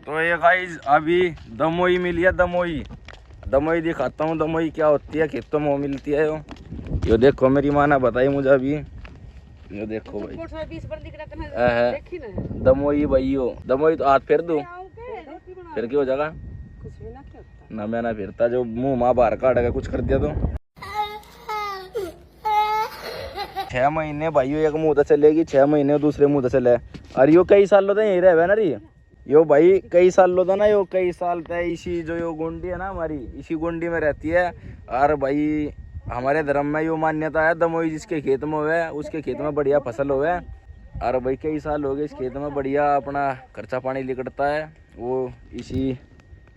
तो ये गाइस अभी दमोई मिली है। दमोई दिखाता हूँ दमोई क्या होती है, खेतों में मिलती है। यो देखो मेरी माँ ने बताई मुझे अभी। यो देखो भाई दमोई भाई, यो दमोई। तो हाथ फेर दो फिर क्या हो जाएगा ना, मैं ना फिरता जो मुंह माँ बाहर काट के कुछ कर दिया तो 6 महीने भाई एक मुंह से चलेगी, 6 महीने दूसरे मुंह से चले। अरे यो कई साल होते यही रहे ना री, यो भाई कई साल होता ना, यो कई साल तय इसी जो यो गोंडी है ना हमारी, इसी गोंडी में रहती है। और भाई हमारे धर्म में यो मान्यता है दमोई जिसके खेत में हुए उसके खेत में बढ़िया फसल हुए। और भाई कई साल हो गए इस खेत में बढ़िया अपना खर्चा पानी निकलता है, वो इसी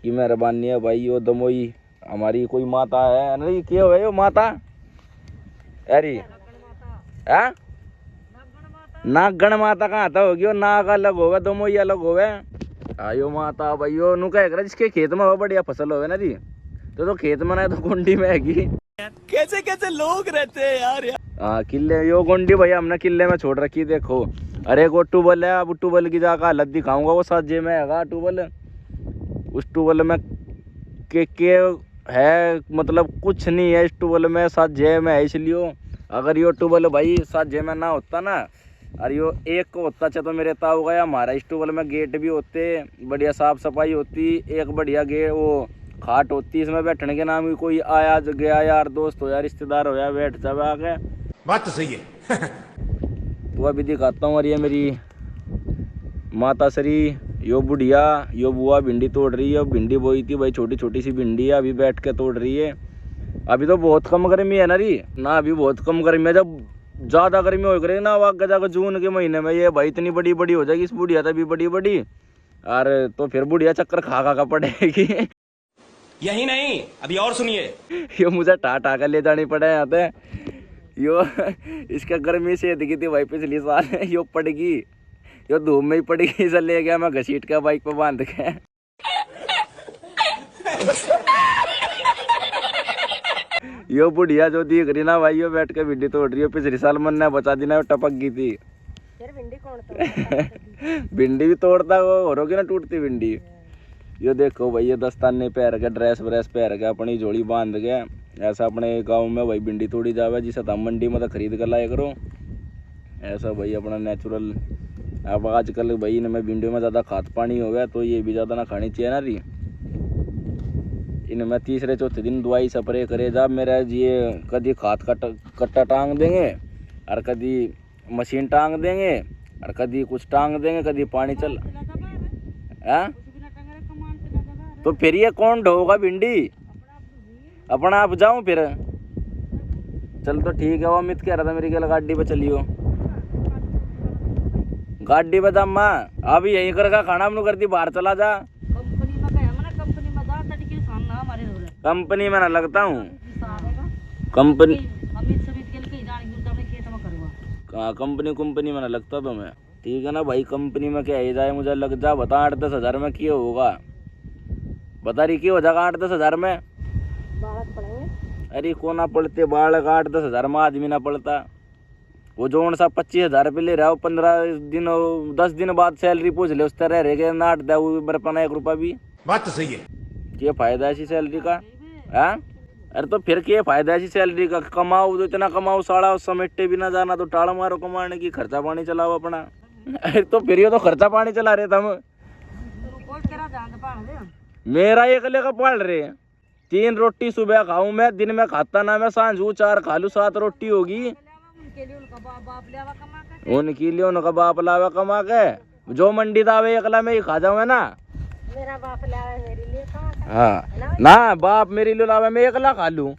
की मेहरबानी है भाई। यो दमोई हमारी कोई माता है नहीं, क्या हुआ यो माता अरे है नागगण माता कहाँ था होगी, नाग अलग होगा दमोई अलग होगा। आयो माता भाई यो नु कह कर जिसके खेत में हो बढ़िया फसल होवे ना जी, तो खेत में ना तो गोंडी में हैगी। कैसे कैसे लोग रहते हैं यार। हाँ किले यो गोंडी भाई हमने किले में छोड़ रखी। देखो अरे वो ट्यूबवेल है, अब ट्यूबवेल की जाकर हालत दिखाऊंगा। वो साजे में है ट्यूबवेल, उस ट्यूबवेल में के है मतलब कुछ नहीं है इस ट्यूबवेल में, साजे में है। इसलिए अगर यो ट्यूबवेल भाई साजे में ना होता ना, और यो एक को होता तो मेरे ताऊ गया हमारा इस ट्यूबवेल में गेट भी होते, बढ़िया साफ सफाई होती, एक बढ़िया गेट वो खाट होती, इसमें बैठने के नाम भी कोई आया गया यार दोस्त हो या रिश्तेदार हो या बैठ जावे आगे। बात तो सही है। तो अभी दिखाता हूँ। और ये मेरी माता श्री यो बुढ़िया यो बुआ भिंडी तोड़ रही है। भिंडी बोई थी भाई, छोटी छोटी सी भिंडी है, अभी बैठ के तोड़ रही है। अभी तो बहुत कम गर्मी है ना री ना, अभी बहुत कम गर्मी है। जब ज्यादा गर्मी हो गई ना आगे जाकर जून के महीने में ये भाई इतनी बड़ी बड़ी हो जाएगी इस बुढ़िया तभी बड़ी बड़ी, और तो फिर बुढ़िया चक्कर खा खा पड़ेगी। यही नहीं अभी और सुनिए, यो मुझे टा कर ले जानी पड़े यहाँ पे। यो इसका गर्मी से दिखी थी भाई पिछली साल, यो पड़गी, यो धूप में ही पड़गी, इसे ले गया मैं घसीट के बाइक पे बांध के। यो बुढ़िया जो दिख रही ना भाई, यो बैठ के भिंडी तोड़ रही है। पिछली साल मन ने बचा दी ना, टपक गई थी। यार भिंडी कौन तोड़ता भिंडी भी तोड़ता वो होगी ना टूटती भिंडी। यो देखो भाई ये दस्ताने पहन के ड्रेस व्रेस पहन के अपनी झोली बांध के, ऐसा अपने गांव में भाई भिंडी तोड़ी जावे जिसे हम मंडी में तो खरीद कर लाया करो। ऐसा भाई अपना नेचुरल। अब आजकल भाई इनमें भिंडियों में ज़्यादा खाद पानी हो गया, तो ये भी ज़्यादा ना खानी चाहिए ना री। इनमें तीसरे चौथे दिन दवाई स्प्रे करे जा मेरा ये, कभी खाद कट्टा टांग देंगे और कभी मशीन टांग देंगे और कभी कुछ टांग देंगे, कभी पानी चल है। तो फिर ये कौन ढोगा भिंडी, अपना आप जाऊं फिर। चल तो ठीक है। वो अमित कह रहा था मेरी गल गाड़ी पे चलियो, गाड़ी पे जा माँ अब यहीं कर खाना अपनू करती बाहर चला जा। कंपनी में ना लगता हूँ, कंपनी कंपनी में ना लगता तो मैं। ठीक है ना भाई, कंपनी में क्या ही जाए मुझे लग जा। बता 8-10 हज़ार में क्या होगा, बता रही क्या हो जाएगा 8-10 हज़ार में। अरे को ना पड़ते बालक 8-10 हज़ार में आदमी ना पड़ता। वो जो सा 25 हज़ार पे ले रहा हो 15 दिन 10 दिन बाद सैलरी पूछ ले उस तरह रह गए ना 8 मेरे पाना 1 रुपया भी। बात तो सही है। क्या फायदा ऐसी सैलरी का है। अरे तो फिर क्या फायदा ऐसी सैलरी का, कमाओ तो इतना कमाओ साड़ा समेटे भी ना जाना, तो टाड़ मारो कमाने की, खर्चा पानी चलाओ अपना। अरे तो फिर ये तो खर्चा पानी चला रहे थे हम। मेरा एक लेकर पाल रहे 3 रोटी सुबह खाऊं मैं, दिन में खाता ना मैं, सांझ 4 खा लू 7 रोटी होगी। उनके लिए उनका बाप लावे कमा के, जो मंडी दावे एकला में ही खा जाऊँ ना। मेरा बाप लावे मेरे लिए हाँ ना, बाप मेरे लिए लावे मैं एकला खा लूं।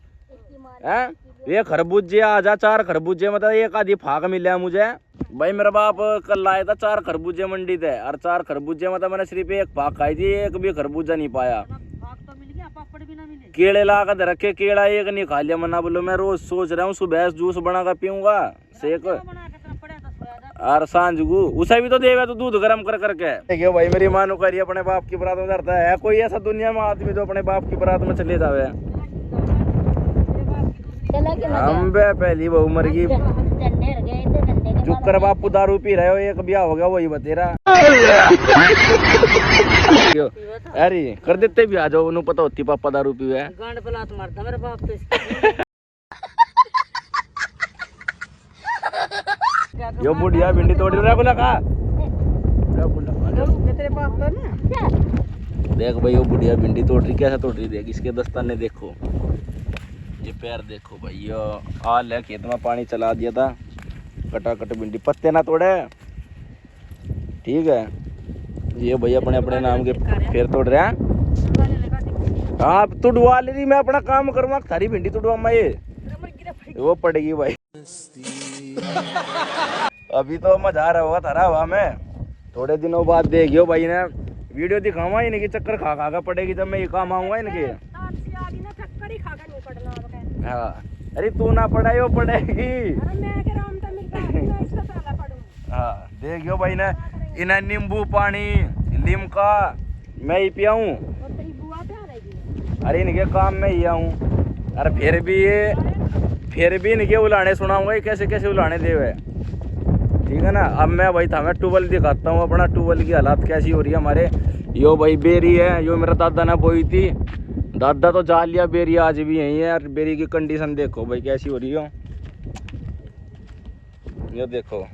हैं ये खरबूजे आ जा 4 खरबूजे मतलब एक आधी फाक मिले मुझे भाई। मेरा बाप कल लाया था 4 खरबूजे मंडी थे, और 4 खरबूजे मतलब मैंने सिर्फ एक फाक खाई थी, एक भी खरबूजा नहीं पाया। केले ला कर रखे, केला एक नहीं खा लिया। मना बोलो मैं रोज सोच रहा हूँ सुबह जूस बना कर पीऊंगा शेक, और सांझ को उसे भी तो देवे तो दूध गर्म कर करके। देखियो भाई मेरी मानो करिए अपने बाप की बारात में जाता है कोई ऐसा दुनिया में आदमी जो अपने बाप की बारात में चले जावे। हम बे पहली बहू मर गई, जुकर बापू दारू पी रहे हो, एक ब्याह हो गया वही बतेरा। अरे कर देते भी आ जाओ, उन्हें पता होती पापा दारू पीवे है। गांड पे लात मारता मेरे बाप तो इसकी। यो बुढ़िया भिंडी तोड़ रहा है का। तेरे बाप तो ना देख भाई वो बुढ़िया भिंडी तोड़ रही, कैसा तोड़ रही, देख इसके दस्ताने देखो, ये पैर देखो भाई। यो हाल है, खेत में पानी चला दिया था, कटाकट भिंडी, पत्ते ना तोड़े, ठीक है। ये भाई अपने अपने नाम के फिर तोड़ रहे हैं। हाँ तुड़वा ले रही, मैं अपना काम करूँगा, थारी भिंडी तुड़वा मैं ये वो पड़ेगी भाई। अभी तो मजा आ रहा होगा थारा हवा में, थोड़े दिनों बाद देखियो भाई ने वीडियो दिखाऊंगा इनकी, चक्कर खा खा कर पड़ेगी जब मैं ये काम आऊंगा इनके। हाँ अरे तू ना पढ़ाई वो पड़ेगी। हाँ देखियो भाई ने इन्हें नींबू पानी लिमका मैं ही पियाऊं, अरे इनके काम में ही आऊं। अरे फिर भी इनके उलाने सुनाऊंगा, कैसे कैसे उलाने दे हुए, ठीक है ना। अब मैं भाई था मैं ट्यूबवेल दिखाता हूँ अपना, ट्यूबवेल की हालात कैसी हो रही है हमारे। यो भाई बेरी है, यो मेरा दादा ने बोई थी, दादा तो जा लिया, बेरी आज भी यही है। और बेरी की कंडीशन देखो भाई कैसी हो रही हो, ये देखो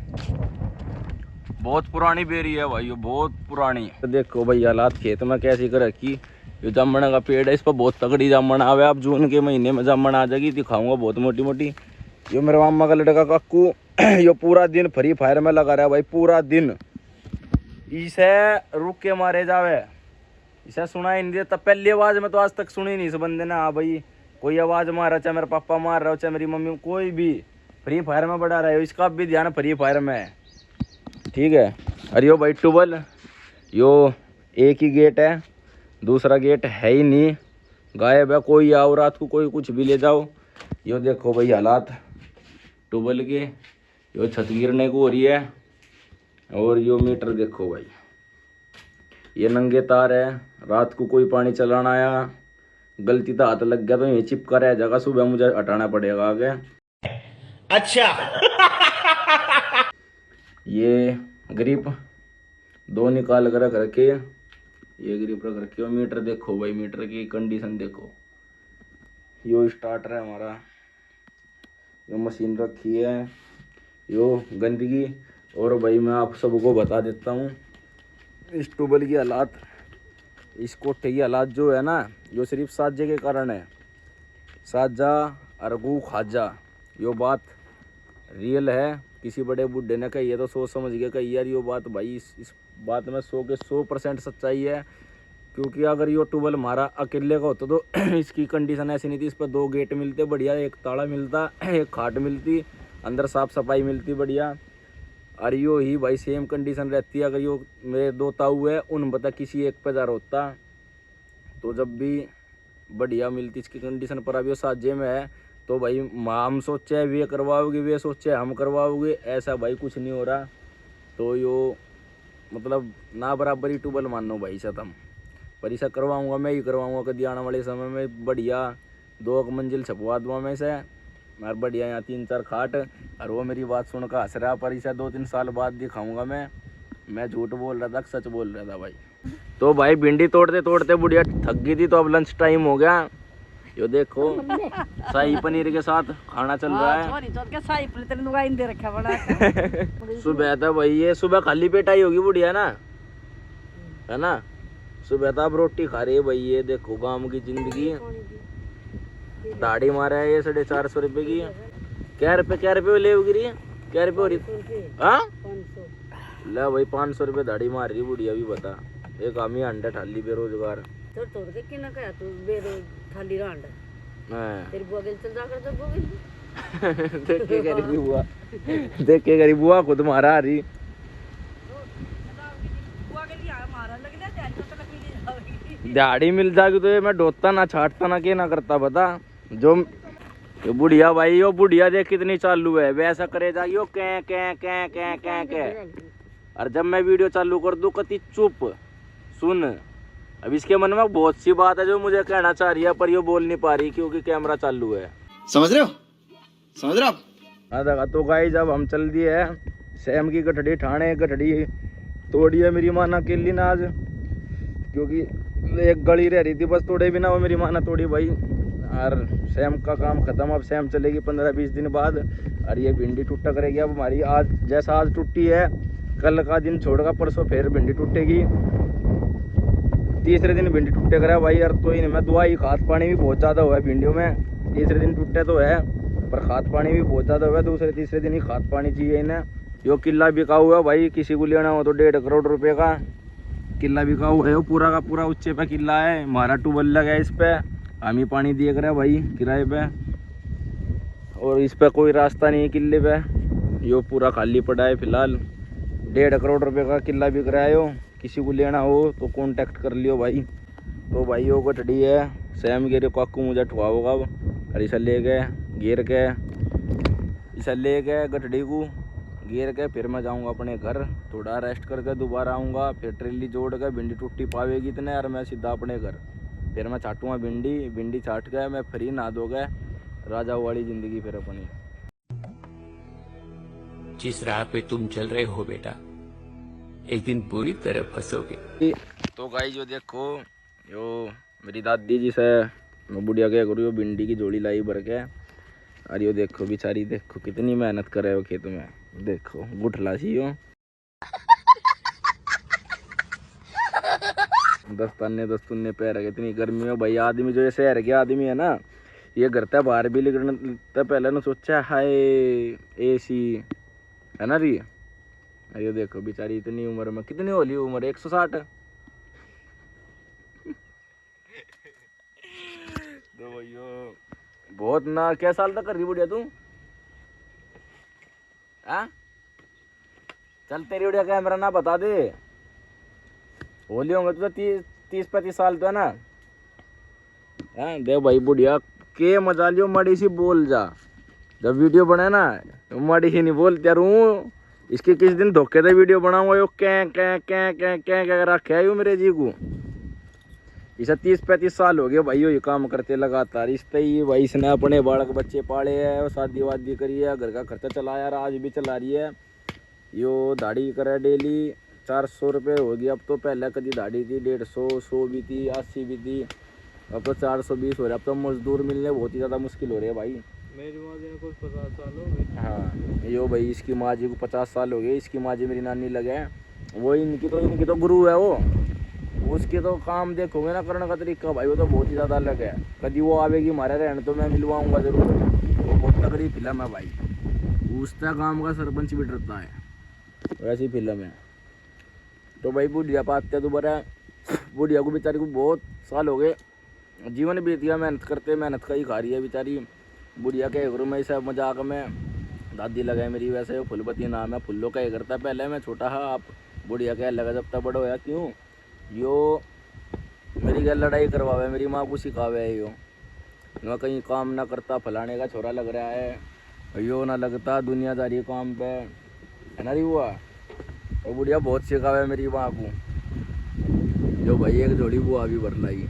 बहुत पुरानी बेरी है भाई, ये बहुत पुरानी। तो देखो भाई हालात खेत में कैसी कर रखी। ये जामन का पेड़ है, इस पर बहुत तगड़ी जामन आवे, अब जून के महीने में जामन आ जाएगी, दिखाऊंगा बहुत मोटी मोटी। ये मेरे मामा का लड़का काकू ये पूरा दिन फ्री फायर में लगा रहा है भाई, पूरा दिन। इसे रुक के मारे जावे, इसे सुना ही नहीं देता, पहली आवाज में तो आज तक सुनी नहीं इस बंदे ने। हाँ भाई कोई आवाज मार रहा, चाहे मेरे पापा मार रहा हो, चाहे मेरी मम्मी, कोई भी फ्री फायर में बढ़ा रहे हो, इसका भी ध्यान फ्री फायर में है, ठीक है। अरे यो भाई ट्यूबवेल, यो एक ही गेट है, दूसरा गेट है ही नहीं, गायब है, कोई आओ रात को कोई कुछ भी ले जाओ। यो देखो भाई हालात ट्यूबवेल के, यो छत गिरने को हो रही है। और यो मीटर देखो भाई, ये नंगे तार है, रात को कोई पानी चलाना आया, गलती तो हाथ लग गया तो ये चिपका रह जाएगा, सुबह मुझे हटाना पड़ेगा आगे। अच्छा ये ग्रिप दो निकाल कर रख रखे, ये ग्रिप रख रखी। और मीटर देखो भाई, मीटर की कंडीशन देखो, यो स्टार्टर है हमारा, यो मशीन रखी है, यो गंदगी। और भाई मैं आप सबको बता देता हूँ इस ट्यूबवेल की हालात, इस कोठे की हालात जो है ना, यो सिर्फ साजे के कारण है। साजा अरगू खाजा, यो बात रियल है, किसी बड़े बूढ़े ने कही है तो सोच समझ के कही यार, यो बात भाई इस बात में 100 के 100% सच्चाई है। क्योंकि अगर यो ट्यूबवेल हमारा अकेले का होता तो इसकी कंडीशन ऐसी नहीं थी। इस पर 2 गेट मिलते बढ़िया, एक ताला मिलता, एक खाट मिलती, अंदर साफ सफाई मिलती बढ़िया। और यो ही भाई सेम कंडीशन रहती है। अगर यो मेरे 2 ताऊ है, उन बता किसी एक पे जा होता तो जब भी बढ़िया मिलती इसकी कंडीशन। पर अब यो साजे में है तो भाई हम सोचे वे करवाओगे, वे सोचे हम करवाओगे, ऐसा भाई कुछ नहीं हो रहा। तो यो मतलब ना बराबरी ट्यूबवेल मानो भाई सतम, पर इसे करवाऊँगा, मैं ही करवाऊँगा कभी आने वाले समय में। बढ़िया 2 मंजिल छपवा दूँगा मैं इसे, और बढ़िया यहाँ 3-4 खाट। और वो मेरी बात सुनकर हंस रहा, पर इसे 2-3 साल बाद दिखाऊँगा मैं झूठ बोल रहा था सच बोल रहा था भाई। तो भाई भिंडी तोड़ते तोड़ते बुढ़िया थक गई थी, तो अब लंच टाइम हो गया। यो देखो शाही पनीर के साथ खाना चल रहा है। सुबह था भाई, ये सुबह खाली पेट आई होगी बुढ़िया ना, है ना। सुबह था अब रोटी खा रही है भाई। ये देखो गांव की जिंदगी, दाढ़ी मारा है ये 450 रुपये की। क्या रुपये ले गिरी, क्या रुपये हो रही? हाँ ला भाई 500 रुपये दाढ़ी मार रही बुढ़िया भी बता। एक आमी अंडा ठाली बेरोजगार देख के गरीब बुआ खुद मारा रही। दाढ़ी मिल जाएगी तो ये मैं ढोता ना छाटता ना के ना करता बता। जो ये बुढ़िया भाई, यो बुढ़िया देख कितनी चालू है, वैसा करे जाएगी यो कै कै कै कै कै कै। और जब मैं वीडियो चालू कर दूं कति चुप सुन। अब इसके मन में बहुत सी बात है जो मुझे कहना चाह रही है, पर ये बोल नहीं पा रही क्योंकि कैमरा चालू है। समझ रहे हो आप? तो गाइस जब हम चल दिए है सैम की गठड़ी ठाणे, गठड़ी तोड़ी है मेरी माना के लिए ना आज। क्योंकि एक गली रह रही थी बस, तोड़े बिना वो मेरी माँ ने तोड़ी भाई। और सैम का काम खत्म, अब सैम चलेगी 15-20 दिन बाद। और ये भिंडी टूटा करेगी अब हमारी। आज जैसा आज टूटी है, कल का दिन छोड़कर परसों फिर भिंडी टूटेगी। तीसरे दिन भिंडी टूटे करा भाई यार। तो इनमें दवाई खाद पानी भी बहुत ज़्यादा हुआ है भिंडियों में। तीसरे दिन टूटे तो है पर खाद पानी भी बहुत ज़्यादा हुआ है। दूसरे तीसरे दिन ही खाद पानी चाहिए इन्हें। यो किला बिका हुआ है भाई, किसी को लेना हो तो 1.5 करोड़ रुपए का किला बिका हुआ है। वो पूरा का पूरा ऊंचे पे किला है। हमारा ट्यूबवेल लगा है इस पे, हम ही पानी दिए कर भाई किराए पे। और इस पे कोई रास्ता नहीं है किले पे, यो पूरा खाली पड़ा है फिलहाल। 1.5 करोड़ रुपए का किला बिक रहा है यो। किसी को लेना हो तो कांटेक्ट कर लियो भाई। तो भाई वो गठड़ी है सैम गिरे काकू मुझे ठुआ होगा अब। और इसे ले गए घेर के, इसे ले गए गठड़ी को घेर के। फिर मैं जाऊंगा अपने घर, थोड़ा रेस्ट करके दोबारा आऊँगा। फिर ट्रेली जोड़ के भिंडी टूटी पावेगी इतने, और मैं सीधा अपने घर। फिर मैं चाटूँगा भिंडी चाट के मैं फ्री नहा धो गए, राजा वाली जिंदगी फिर अपनी। जिस राह पे तुम चल रहे हो बेटा, एक दिन बुरी तरह फंसोगे। तो गाई जो देखो, यो मेरी दादी जी से मैं बुढ़िया क्या करूँ, यो भिंडी की जोड़ी लाई भर के। और यो देखो बेचारी, देखो कितनी मेहनत कर रहे हो खेत में। देखो गुठला सी हो, दस्तुन्ने पैर है। इतनी गर्मी में भाई आदमी जो ये शहर के आदमी है ना, ये घर तक बाहर भी निकलने पहले ना सोचा हाय एसी है ना री। ये देखो बेचारी इतनी उम्र में, कितनी होली उम्र 160। तो भैया बहुत ना, क्या साल तक कर रही बुढ़िया तू? हाँ चल तेरी बुढ़िया कैमरा ना बता दे। होली होंगे तो 30-35 साल तो है ना। हाँ दे भाई बुढ़िया के मजा लियो, मड़ी सी बोल जा। जब वीडियो बने ना मड़ी ही नहीं बोलते यार हूँ। इसके किस दिन धोखे से वीडियो बनाऊंगा यो क्या रखे है यो मेरे जी को। इसे 30-35 साल हो गए भाई ये काम करते लगातार। इस पे ही भाई इसने अपने बालक बच्चे पाले है, शादी वादी करी है, घर का खर्चा चलाया, आज भी चला रही है। यो दाढ़ी करे डेली 400 रुपये होगी अब तो। पहले कभी दाढ़ी थी 150, 100 भी थी, 80 भी थी, अब तो 420 हो रहा है। अब तो मजदूर मिलने बहुत ही ज़्यादा मुश्किल हो रही है भाई। मेरी माँ जी को 50 साल हो गए। हाँ यो भाई इसकी माँ जी को 50 साल हो गए। इसकी माँ जी मेरी नानी लगे, वो इनकी तो गुरु है वो। उसके तो काम देखोगे ना करने का तरीका भाई, वो तो बहुत ही ज़्यादा अलग है। कभी वो आवेगी हमारे रहने तो मैं मिलवाऊंगा जरूर। वो बहुत तगड़ी फिल्म है भाई, उसका गाँव का सरपंच भी डरता है, वैसी फिल्म है। तो भाई बुढ़िया पाते दोबारा, बुढ़िया को बेचारी को बहुत साल हो गए, जीवन बीत गया मेहनत करते, मेहनत का ही खा रही है बेचारी। बुढ़िया के घरों में सब मजाक में दादी लगाए मेरी, वैसे वो फुलबती नाम है, फुल्लो का करता पहले मैं छोटा था। आप बुढ़िया क्या लगा जब तक बड़ा होया। क्यों यो मेरी क्या लड़ाई करवावे, मेरी माँ को सिखावे यो। मैं कहीं काम ना करता, फलाने का छोरा लग रहा है, यो ना लगता दुनियादारी काम पे, है ना री हुआ। और बुढ़िया बहुत सिखावे मेरी माँ को। जो भाई एक जोड़ी बुआ भी भर लाई,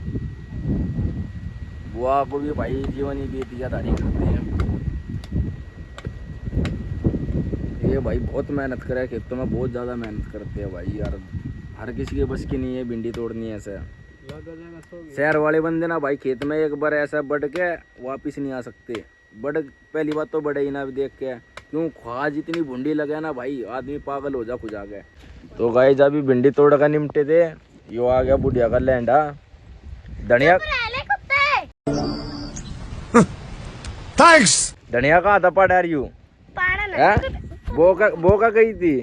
बुआ को भी भाई जीवन ही बीतियादारी करते हैं। ये भाई बहुत मेहनत करे खेतों में, बहुत ज़्यादा मेहनत करते हैं भाई यार। हर किसी के बस की नहीं है भिंडी तोड़नी है ऐसा। शहर वाले बंदे ना भाई खेत में एक बार ऐसा बढ़ के वापिस नहीं आ सकते। बढ़ पहली बात तो बढ़े ही ना देख के, क्यों ख्वाज इतनी भुंडी लगे ना भाई, आदमी पागल हो जा खुद आ गए। तो गाय जब भी भिंडी तोड़ का निमटे थे, यो आ गया बुढ़िया का लैंडा धनिया। थैंक्स। धनिया कहाँ था पड़ा रही हूँ, वो का गई थी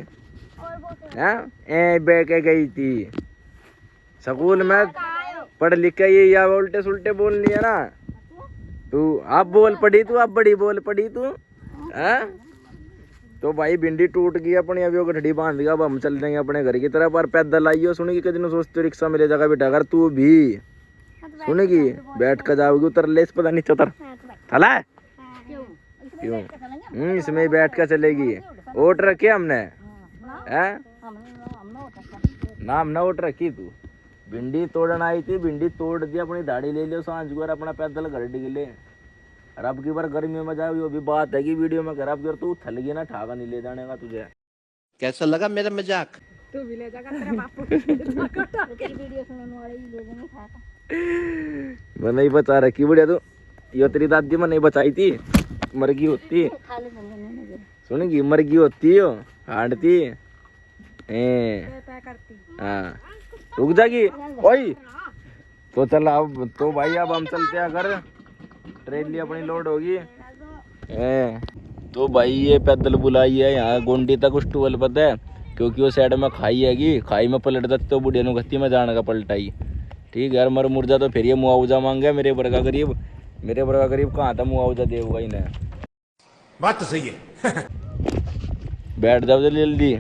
बह के गई थी स्कूल में पढ़ लिख के। ये या उल्टे सुल्टे बोलनी है ना तू। आप बोल पड़ी तू, आप बड़ी बोल पड़ी तू है। तो भाई भिंडी टूट गई अपनी, अभी वो गठड़ी बांध गया। अब हम चल देंगे अपने घर की तरफ। और पैदल आइयो, सुनेगी कितने सोचते रिक्शा मिले जगह बिठा कर, तू भी सुनेगी बैठ कर जाओगी। उतर ले पता नहीं चतर थला है क्यों, इसमें बैठ कर चलेगी। ओट रखी हमने है नाम ना ओट रखी। तू भिंडी तोड़ना आई थी, भिंडी तोड़ दी, अपनी दाढ़ी ले लियो सांझ को, अपना पैदल घर डिगले। और अब की बार गर्मियों में जाओ, भी बात है कि वीडियो में खराब कर तू थल गई ना, ठाका नहीं ले जाने का तुझे। कैसा लगा मेरा मजाक? तू भी ले जाकर तेरे बापू तेरी वीडियो सुनने वाले ही लोगों ने खाता मैं नहीं बचा रखी बुढ़िया तू। यो तेरी दादी में नहीं बचाई थी, मरगी होती खा ले मैंने सुनेगी, मरगी होती हो हांडती करती। हाँ रुक जाएगी ओए। तो चल अब तो भाई अब हम चलते हैं अगर ट्रेन ली अपनी लोड होगी। तो भाई ये पैदल बुलाई है यहाँ गोंडी तक उस टूवल पता है, क्योंकि वो साइड में खाई हैगी, खाई में पलट जाती तो बुढ़िया नु गति में जाने का पलटाई। ठीक है यार, मर मुर्जा तो फिर ये मुआवजा मांगे मेरे वर्गा गरीब, मेरे वर्गा गरीब कहाँ था मुआवजा देगा इन्हें। बात तो सही है। बैठ जाओ जल्दी जल्दी।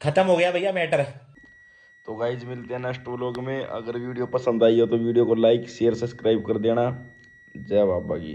खत्म हो गया भैया मैटर। तो गाइज मिलते हैं नेक्स्ट व्लॉग में। अगर वीडियो पसंद आई हो तो वीडियो को लाइक शेयर सब्सक्राइब कर देना। जय बाबा की।